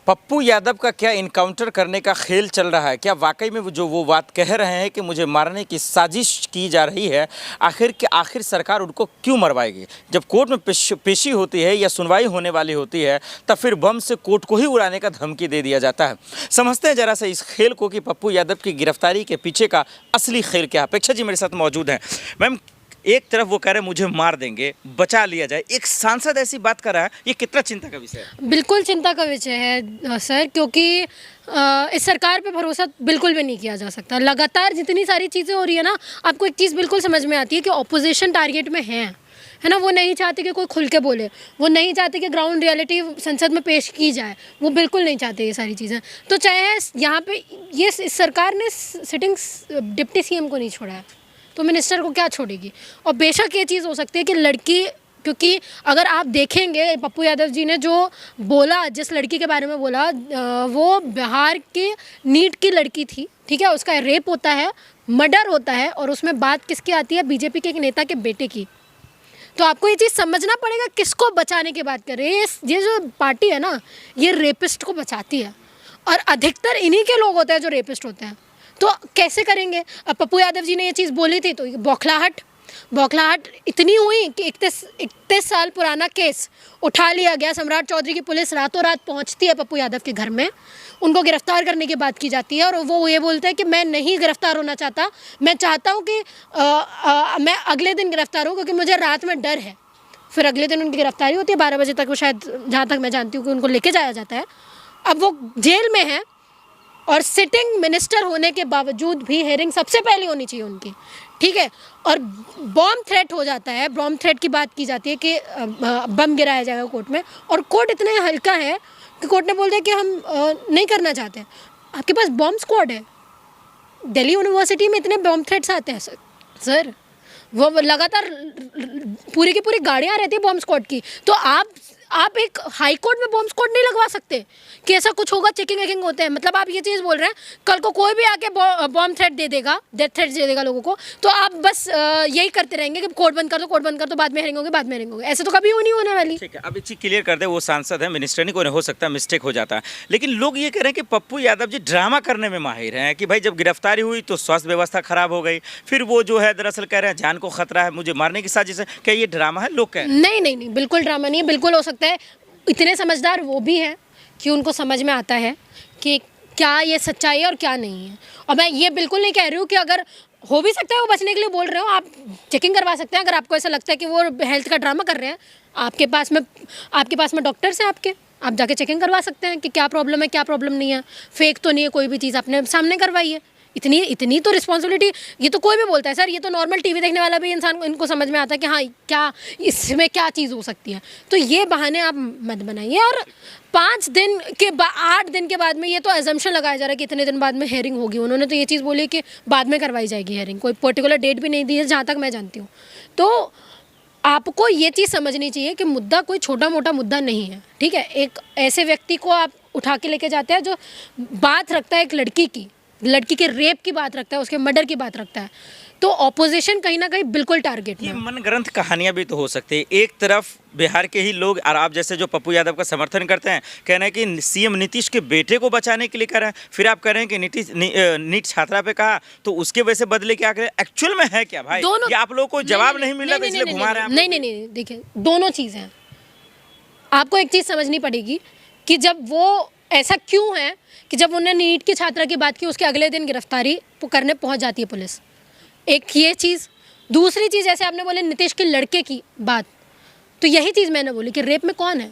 पप्पू यादव का क्या इनकाउंटर करने का खेल चल रहा है? क्या वाकई में जो वो बात कह रहे हैं कि मुझे मारने की साजिश की जा रही है? आखिर सरकार उनको क्यों मरवाएगी? जब कोर्ट में पेशी होती है या सुनवाई होने वाली होती है तब फिर बम से कोर्ट को ही उड़ाने का धमकी दे दिया जाता है। समझते हैं जरा सा इस खेल को कि पप्पू यादव की गिरफ्तारी के पीछे का असली खेल क्या है। अपेक्षा जी मेरे साथ मौजूद हैं। मैम, एक तरफ वो कह रहे हैं मुझे मार देंगे, बचा लिया जाए, एक सांसद ऐसी बात कर रहा है, ये कितना चिंता का विषय है? बिल्कुल चिंता का विषय है सर, क्योंकि इस सरकार पे भरोसा बिल्कुल भी नहीं किया जा सकता। लगातार जितनी सारी चीज़ें हो रही है ना, आपको एक चीज़ बिल्कुल समझ में आती है कि ऑपोजिशन टारगेट में है ना। वो नहीं चाहते कि कोई खुल के बोले, वो नहीं चाहते कि ग्राउंड रियलिटी संसद में पेश की जाए, वो बिल्कुल नहीं चाहते ये सारी चीज़ें। तो चाहे यहाँ पे ये इस सरकार ने सिटिंग डिप्टी सीएम को नहीं छोड़ा है तो मिनिस्टर को क्या छोड़ेगी। और बेशक ये चीज़ हो सकती है कि लड़की, क्योंकि अगर आप देखेंगे पप्पू यादव जी ने जो बोला, जिस लड़की के बारे में बोला, वो बिहार की नीट की लड़की थी, ठीक है। उसका रेप होता है, मर्डर होता है, और उसमें बात किसकी आती है? बीजेपी के एक नेता के बेटे की। तो आपको ये चीज़ समझना पड़ेगा किसको बचाने की बात कर रहे हैं। ये जो पार्टी है ना, ये रेपिस्ट को बचाती है, और अधिकतर इन्हीं के लोग होते हैं जो रेपिस्ट होते हैं। तो कैसे करेंगे? अब पप्पू यादव जी ने ये चीज़ बोली थी तो बौखलाहट इतनी हुई कि 31 साल पुराना केस उठा लिया गया। सम्राट चौधरी की पुलिस रातों रात पहुंचती है पप्पू यादव के घर में, उनको गिरफ्तार करने की बात की जाती है, और वो ये बोलते हैं कि मैं नहीं गिरफ्तार होना चाहता, मैं चाहता हूँ कि मैं अगले दिन गिरफ्तार हूँ क्योंकि मुझे रात में डर है। फिर अगले दिन उनकी गिरफ्तारी होती है, 12 बजे तक वो शायद, जहाँ तक मैं जानती हूँ, कि उनको लेके जाया जाता है। अब वो जेल में है, और सिटिंग मिनिस्टर होने के बावजूद भी हेयरिंग सबसे पहले होनी चाहिए उनकी, ठीक है। और बॉम्ब थ्रेट हो जाता है, बॉम्ब थ्रेट की बात की जाती है कि बम गिराया जाएगा कोर्ट में, और कोर्ट इतना हल्का है कि कोर्ट ने बोल दिया कि हम नहीं करना चाहते। आपके पास बॉम्ब स्क्वाड है, दिल्ली यूनिवर्सिटी में इतने बॉम्ब थ्रेट्स आते हैं सर, वो लगातार पूरी की पूरी गाड़ियाँ रहती है बॉम्ब स्क्वाड की। तो आप एक हाई कोर्ट में बॉम्ब स्क्वाड नहीं लगवा सकते कि ऐसा कुछ होगा, चेकिंग वेकिंग होते हैं। मतलब आप ये चीज़ बोल रहे हैं कल को कोई भी आके बॉम्ब थ्रेट दे देगा, डेथ थ्रेट दे देगा लोगों को, तो आप बस यही करते रहेंगे कि कोर्ट बंद कर दो, बाद में हेरिंग होगी। ऐसे तो कभी नहीं होने वाली। ठीक है, अब एक चीज़ क्लियर कर दे, वो सांसद है, मिनिस्टर नहीं, कोई हो सकता है मिस्टेक हो जाता है, लेकिन लोग ये कह रहे हैं कि पप्पू यादव जी ड्रामा करने में माहिर हैं कि भाई जब गिरफ्तारी हुई तो स्वास्थ्य व्यवस्था खराब हो गई, फिर वो जो है दरअसल कह रहे हैं जान को खतरा है, मुझे मारने की साजिश है। क्या ये ड्रामा है? लोग कह रहे हैं नहीं, बिल्कुल ड्रामा नहीं है। बिल्कुल हो सकता है, इतने समझदार वो भी हैं कि उनको समझ में आता है कि क्या ये सच्चाई है और क्या नहीं है। और मैं ये बिल्कुल नहीं कह रही हूँ कि अगर हो भी सकता है वो बचने के लिए बोल रहे हो, आप चेकिंग करवा सकते हैं। अगर आपको ऐसा लगता है कि वो हेल्थ का ड्रामा कर रहे हैं, आपके पास में डॉक्टर्स हैं आप जाके चेकिंग करवा सकते हैं कि क्या प्रॉब्लम है, क्या प्रॉब्लम नहीं है। फेक तो नहीं है कोई भी चीज़, आपने सामने करवाइए। इतनी तो रिस्पॉन्सिबिलिटी, ये तो कोई भी बोलता है सर, ये तो नॉर्मल टीवी देखने वाला भी इंसान, इनको समझ में आता है कि हाँ क्या इसमें क्या चीज़ हो सकती है। तो ये बहाने आप मत बनाइए। और 8 दिन के बाद में ये तो एजम्पशन लगाया जा रहा है कि इतने दिन बाद में हेयरिंग होगी। उन्होंने तो ये चीज़ बोली कि बाद में करवाई जाएगी हेयरिंग, कोई पर्टिकुलर डेट भी नहीं दी है जहाँ तक मैं जानती हूँ। तो आपको ये चीज़ समझनी चाहिए कि मुद्दा कोई छोटा मोटा मुद्दा नहीं है, ठीक है। एक ऐसे व्यक्ति को आप उठा के लेके जाते हैं जो बात रखता है एक लड़की के रेप की बात रखता है, उसके मर्डर की बात रखता है, तो ऑपोजिशन कहीं ना कहीं बिल्कुल टारगेट है। ये मनगढ़ंत कहानियां भी तो हो सकती है। एक तरफ बिहार के ही लोग और आप जैसे जो पप्पू यादव का समर्थन करते हैं, कह रहे हैं कि सीएम नीतीश के बेटे को बचाने के लिए कर रहे हैं, फिर आप कह रहे हैं कि नीट छात्रा पे कहा तो उसके वजह से बदले क्या करें? एक्चुअल में है क्या भाई? ये आप लोगों को जवाब नहीं मिल रहा इसलिए घुमा रहे हैं? नहीं, देखिए दोनों चीज़ें हैं। आपको एक चीज़ समझनी पड़ेगी कि जब वो ऐसा क्यों है कि जब उन्होंने नीट की छात्रा की बात की, उसके अगले दिन गिरफ्तारी करने पहुंच जाती है पुलिस। एक ये चीज़। दूसरी चीज़, जैसे आपने बोले नीतीश के लड़के की बात, तो यही चीज़ मैंने बोली कि रेप में कौन है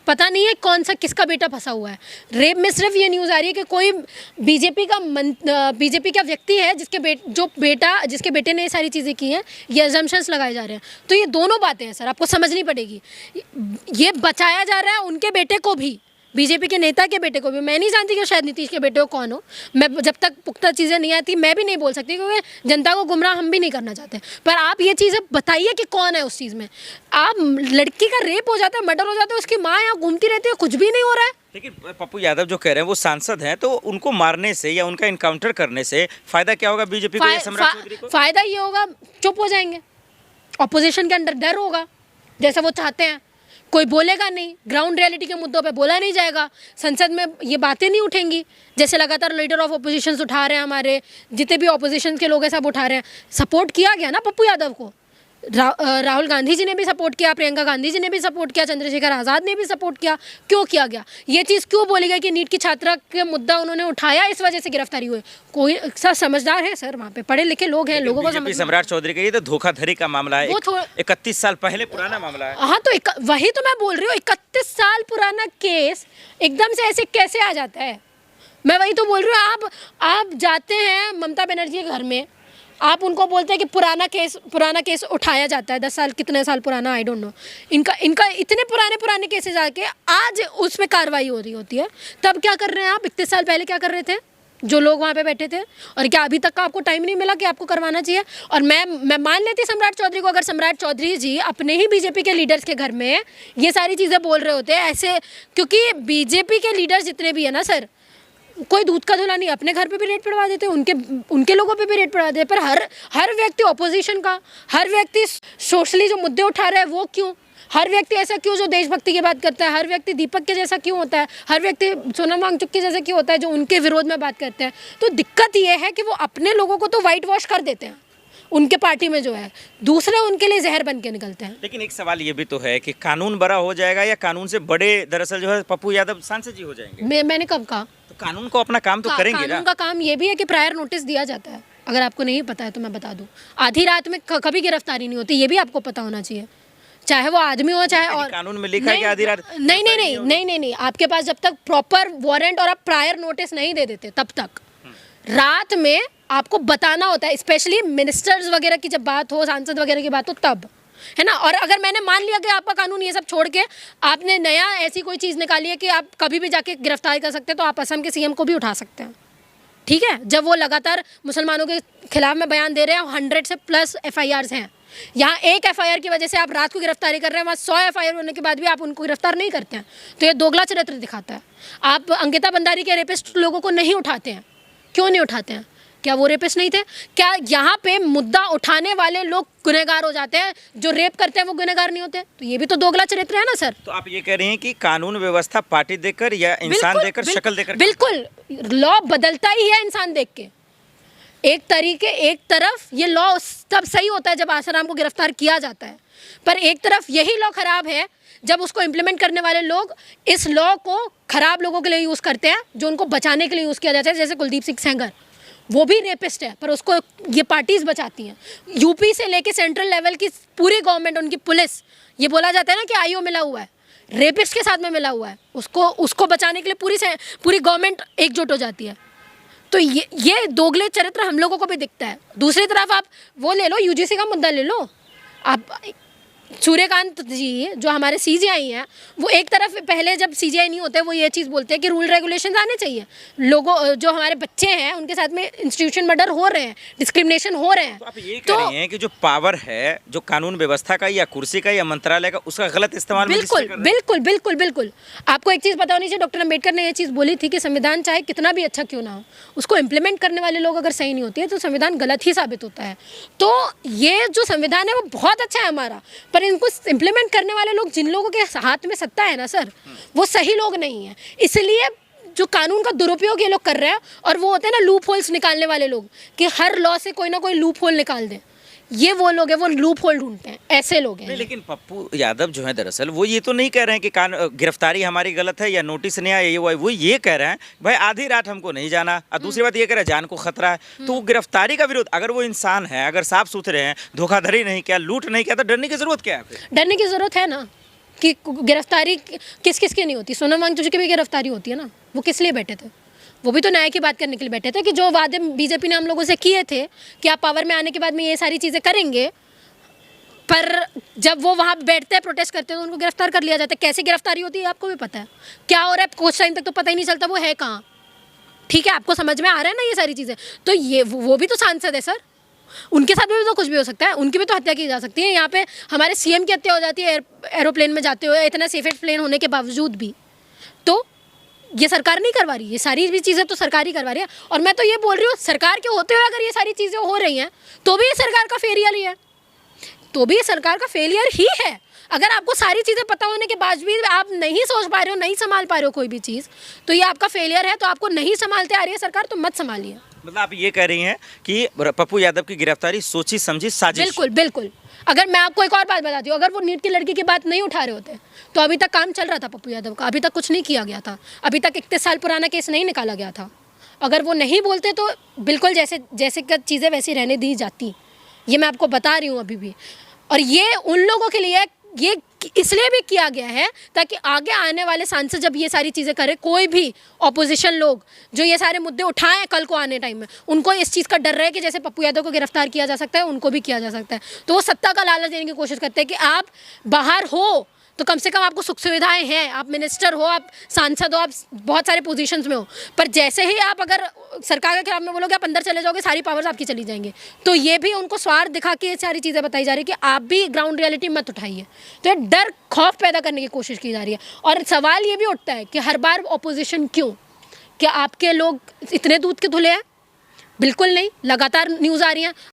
पता नहीं है, कौन सा किसका बेटा फंसा हुआ है। रेप में सिर्फ ये न्यूज़ आ रही है कि कोई बीजेपी का व्यक्ति है जिसके बेटे ने ये सारी चीज़ें की हैं, ये अजम्पशंस लगाए जा रहे हैं। तो ये दोनों बातें हैं सर, आपको समझनी पड़ेगी। ये बचाया जा रहा है उनके बेटे को भी, बीजेपी के नेता के बेटे को भी। मैं नहीं जानती कि शायद नीतीश के बेटे को कौन हो, मैं जब तक पुख्ता चीज़ें नहीं आती मैं भी नहीं बोल सकती, क्योंकि जनता को गुमराह हम भी नहीं करना चाहते। पर आप ये चीज़ें बताइए कि कौन है उस चीज़ में। आप लड़की का रेप हो जाता है, मर्डर हो जाता है, उसकी माँ यहाँ घूमती रहती है, कुछ भी नहीं हो रहा है। लेकिन पप्पू यादव जो कह रहे हैं वो सांसद हैं, तो उनको मारने से या उनका इनकाउंटर करने से फायदा क्या होगा बीजेपी को या सम्राट चौधरी को? फायदा ये होगा, चुप हो जाएंगे, ऑपोजिशन के अंदर डर होगा, जैसा वो चाहते हैं। कोई बोलेगा नहीं, ग्राउंड रियलिटी के मुद्दों पे बोला नहीं जाएगा, संसद में ये बातें नहीं उठेंगी। जैसे लगातार लीडर ऑफ अपोजिशन उठा रहे हैं, हमारे जितने भी अपोजिशन के लोग हैं सब उठा रहे हैं। सपोर्ट किया गया ना पप्पू यादव को, राहुल गांधी जी ने भी सपोर्ट किया, प्रियंका गांधी जी ने भी सपोर्ट किया, चंद्रशेखर आज़ाद ने भी सपोर्ट किया। क्यों किया गया? ये चीज़ क्यों बोली गई कि नीट की छात्रा के मुद्दा उन्होंने उठाया, इस वजह से गिरफ्तारी हुई? कोई सर समझदार है सर, वहाँ पे पढ़े लिखे लोग हैं, लोगों को समझ। सम्राट चौधरी का ये तो धोखाधड़ी का मामला है, 31 साल पहले पुराना मामला है। हाँ, तो वही तो मैं बोल रही हूँ, 31 साल पुराना केस एकदम से ऐसे कैसे आ जाता है? मैं वही तो बोल रही हूँ। आप जाते हैं ममता बनर्जी के घर में, आप उनको बोलते हैं कि पुराना केस उठाया जाता है, 10 साल कितने साल पुराना, आई डोंट नो। इनका इतने पुराने केसेस आके आज उसमें कार्रवाई हो रही होती है। तब क्या कर रहे हैं आप? 31 साल पहले क्या कर रहे थे जो लोग वहाँ पे बैठे थे? और क्या अभी तक का आपको टाइम नहीं मिला कि आपको करवाना चाहिए? और मैं मान लेती सम्राट चौधरी को, अगर सम्राट चौधरी जी अपने ही बीजेपी के लीडर्स के घर में ये सारी चीज़ें बोल रहे होते हैं ऐसे, क्योंकि बीजेपी के लीडर्स जितने भी है ना सर, कोई दूध का धुला नहीं, अपने घर पे भी रेट पड़वा देते, उनके लोगों पे भी रेट पड़वा देते। पर हर व्यक्ति ऑपोजिशन का, हर व्यक्ति सोशली जो मुद्दे उठा रहा है वो क्यों? हर व्यक्ति ऐसा क्यों जो देशभक्ति की बात करता है? हर व्यक्ति दीपक के जैसा क्यों होता है? हर व्यक्ति सोनम वांगचुक के जैसा क्यों होता है जो उनके विरोध में बात करते हैं? तो दिक्कत ये है कि वो अपने लोगों को तो वाइट वॉश कर देते हैं, उनके पार्टी में जो है, दूसरे उनके लिए जहर बन के निकलते हैं। लेकिन एक सवाल ये भी तो है कि कानून बड़ा हो जाएगा या कानून से बड़े दरअसल जो है पप्पू यादव सांसद जी हो जाएंगे? मैंने कब कहा? तो कानून को अपना काम तो करेंगे ना। कानून का काम ये भी है कि प्रायर नोटिस दिया जाता है। अगर आपको नहीं पता है तो मैं बता दूं, आधी रात में कभी गिरफ्तारी नहीं होती, ये भी आपको पता होना चाहिए, चाहे वो आदमी हो चाहे और। कानून में लिखा है कि आधी रात नहीं, आपके पास जब तक प्रॉपर वारंट और आप प्रायर नोटिस नहीं दे देते तब तक रात में आपको बताना होता है, स्पेशली मिनिस्टर्स वगैरह की जब बात हो, सांसद वगैरह की बात हो तब, है ना। और अगर मैंने मान लिया कि आपका कानून ये सब छोड़ के आपने नया ऐसी कोई चीज़ निकाली है कि आप कभी भी जाके गिरफ्तार कर सकते हैं, तो आप असम के सीएम को भी उठा सकते हैं, ठीक है। जब वो लगातार मुसलमानों के खिलाफ में बयान दे रहे हैं, 100 से प्लस FIRs हैं। यहाँ एक FIR की वजह से आप रात को गिरफ्तारी कर रहे हैं, वहाँ 100 FIR होने के बाद भी आप उनको गिरफ्तार नहीं करते हैं, तो ये दोगला चरित्र दिखाता है। आप अंकिता बंडारी के रेपिस्ट लोगों को नहीं उठाते हैं, क्यों नहीं उठाते हैं? क्या वो रेपिस्ट नहीं थे? क्या यहाँ पे मुद्दा उठाने वाले लोग गुनहगार हो जाते हैं, जो रेप करते हैं वो गुनहगार नहीं होते? तो ये भी तो दोगला चरित्र है ना सर। तो आप ये कह रही हैं कि कानून व्यवस्था पार्टी देकर या इंसान देकर, शक्ल देकर? बिल्कुल, लॉ बदलता ही है इंसान देख के। एक तरफ ये लॉ तब सही होता है जब आसाराम को गिरफ्तार किया जाता है, पर एक तरफ यही लॉ खराब है जब उसको इम्प्लीमेंट करने वाले लोग इस लॉ को खराब लोगों के लिए यूज़ करते हैं, जो उनको बचाने के लिए यूज़ किया जाता है। जैसे कुलदीप सिंह सेंगर, वो भी रेपिस्ट है, पर उसको ये पार्टीज बचाती हैं। यूपी से लेके सेंट्रल लेवल की पूरी गवर्नमेंट, उनकी पुलिस, ये बोला जाता है ना कि आईओ मिला हुआ है, रेपिस्ट के साथ में मिला हुआ है, उसको बचाने के लिए पूरी गवर्नमेंट एकजुट हो जाती है। तो ये दोगले चरित्र हम लोगों को भी दिखता है। दूसरी तरफ आप वो ले लो, UGC का मुद्दा ले लो। आप सूर्यकांत जी जो हमारे CGI हैं, वो एक तरफ पहले जब CGI नहीं होते वो ये चीज़ बोलते हैं कि रूल रेगुलेशंस आने चाहिए, लोगों जो हमारे बच्चे हैं उनके साथ में इंस्टीट्यूशन मर्डर हो रहे हैं, डिस्क्रिमिनेशन हो रहे हैं। तो आप ये कह रही हैं कि जो पावर है, जो कानून व्यवस्था का या कुर्सी का या मंत्रालय का, उसका गलत इस्तेमाल बिल्कुल। आपको एक चीज़ पता होनी चाहिए, डॉक्टर अम्बेडकर ने ये चीज़ बोली थी कि संविधान चाहे कितना भी अच्छा क्यों ना हो, उसको इम्प्लीमेंट करने वाले लोग अगर सही नहीं होते हैं तो संविधान गलत ही साबित होता है। तो ये जो संविधान है वो बहुत अच्छा है हमारा, पर इनको इम्प्लीमेंट करने वाले लोग, जिन लोगों के हाथ में सत्ता है ना सर, वो सही लोग नहीं हैं। इसलिए जो कानून का दुरुपयोग ये लोग कर रहे हैं, और वो होते हैं ना लूप होल्स निकालने वाले लोग, कि हर लॉ से कोई ना कोई लूप होल निकाल दें, ये वो लोग हैं, वो लूप होल ढूंढते हैं, ऐसे लोग हैं। लेकिन पप्पू यादव जो है दरअसल वो ये तो नहीं कह रहे हैं कि गिरफ्तारी हमारी गलत है या नोटिस नहीं आया, वो ये कह रहे हैं भाई आधी रात हमको नहीं जाना, और दूसरी बात ये कह रहे हैं जान को खतरा है। तो वो गिरफ्तारी का विरोध, अगर वो इंसान है, अगर साफ सुथरे हैं, धोखाधड़ी नहीं किया, लूट नहीं किया, तो डरने की जरूरत क्या है? डरने की जरूरत है ना, कि गिरफ्तारी किस किस की नहीं होती। सोनम वांगचुक की भी गिरफ्तारी होती है ना, वो किस लिए बैठे थे? वो भी तो न्याय की बात करने के लिए बैठे थे, कि जो वादे बीजेपी ने हम लोगों से किए थे कि आप पावर में आने के बाद में ये सारी चीज़ें करेंगे, पर जब वो वहाँ बैठते हैं, प्रोटेस्ट करते हैं, तो उनको गिरफ्तार कर लिया जाता है। कैसे गिरफ्तारी होती है आपको भी पता है, क्या हो रहा है कुछ टाइम तक तो पता ही नहीं चलता वो है कहाँ। ठीक है, आपको समझ में आ रहा है ना ये सारी चीज़ें। तो ये वो भी तो सांसद है सर, उनके साथ भी तो कुछ भी हो सकता है, उनकी भी तो हत्या की जा सकती है। यहाँ पे हमारे CM की हत्या हो जाती है एरोप्लेन में जाते हुए, इतना सेफेस्ट प्लेन होने के बावजूद भी। तो ये सरकार नहीं करवा रही, ये सारी भी चीज़ें तो सरकार ही करवा रही है। और मैं तो ये बोल रही हूँ, सरकार के होते हुए अगर ये सारी चीज़ें हो रही हैं तो भी ये सरकार का फेरियल ही है। तो भी ये सरकार का फेलियर ही है। अगर आपको सारी चीज़ें पता होने के बाद भी आप नहीं सोच पा रहे हो, नहीं संभाल पा रहे हो कोई भी चीज़, तो ये आपका फेलियर है। तो आपको नहीं संभालते आ रही है सरकार, तो मत संभालिए। मतलब आप ये कह रही हैं कि पप्पू यादव की गिरफ्तारी सोची समझी साजिश। बिल्कुल बिल्कुल। अगर मैं आपको एक और बात बताती हूँ, अगर वो नीट की लड़की की बात नहीं उठा रहे होते तो अभी तक काम चल रहा था पप्पू यादव का, अभी तक कुछ नहीं किया गया था, अभी तक 31 साल पुराना केस नहीं निकाला गया था। अगर वो नहीं बोलते तो बिल्कुल जैसे जैसे चीज़ें वैसी रहने दी जाती। ये मैं आपको बता रही हूँ अभी भी। और ये उन लोगों के लिए, ये इसलिए भी किया गया है ताकि आगे आने वाले सांसद जब ये सारी चीज़ें करें, कोई भी ऑपोजिशन लोग जो ये सारे मुद्दे उठाएं कल को आने टाइम में, उनको इस चीज़ का डर रहे कि जैसे पप्पू यादव को गिरफ्तार किया जा सकता है, उनको भी किया जा सकता है। तो वो सत्ता का लालच देने की कोशिश करते हैं कि आप बाहर हो तो कम से कम आपको सुख सुविधाएं हैं, आप मिनिस्टर हो, आप सांसद हो, आप बहुत सारे पोजीशंस में हो। पर जैसे ही आप अगर सरकार के खिलाफ में बोलोगे, आप अंदर चले जाओगे, सारी पावर्स आपकी चली जाएंगी। तो ये भी उनको स्वार्थ दिखा के ये सारी चीज़ें बताई जा रही है कि आप भी ग्राउंड रियलिटी मत उठाइए। तो ये डर खौफ पैदा करने की कोशिश की जा रही है। और सवाल ये भी उठता है कि हर बार ऑपोजिशन क्यों? क्या आपके लोग इतने दूध के धुले हैं? बिल्कुल नहीं। लगातार न्यूज़ आ रही हैं,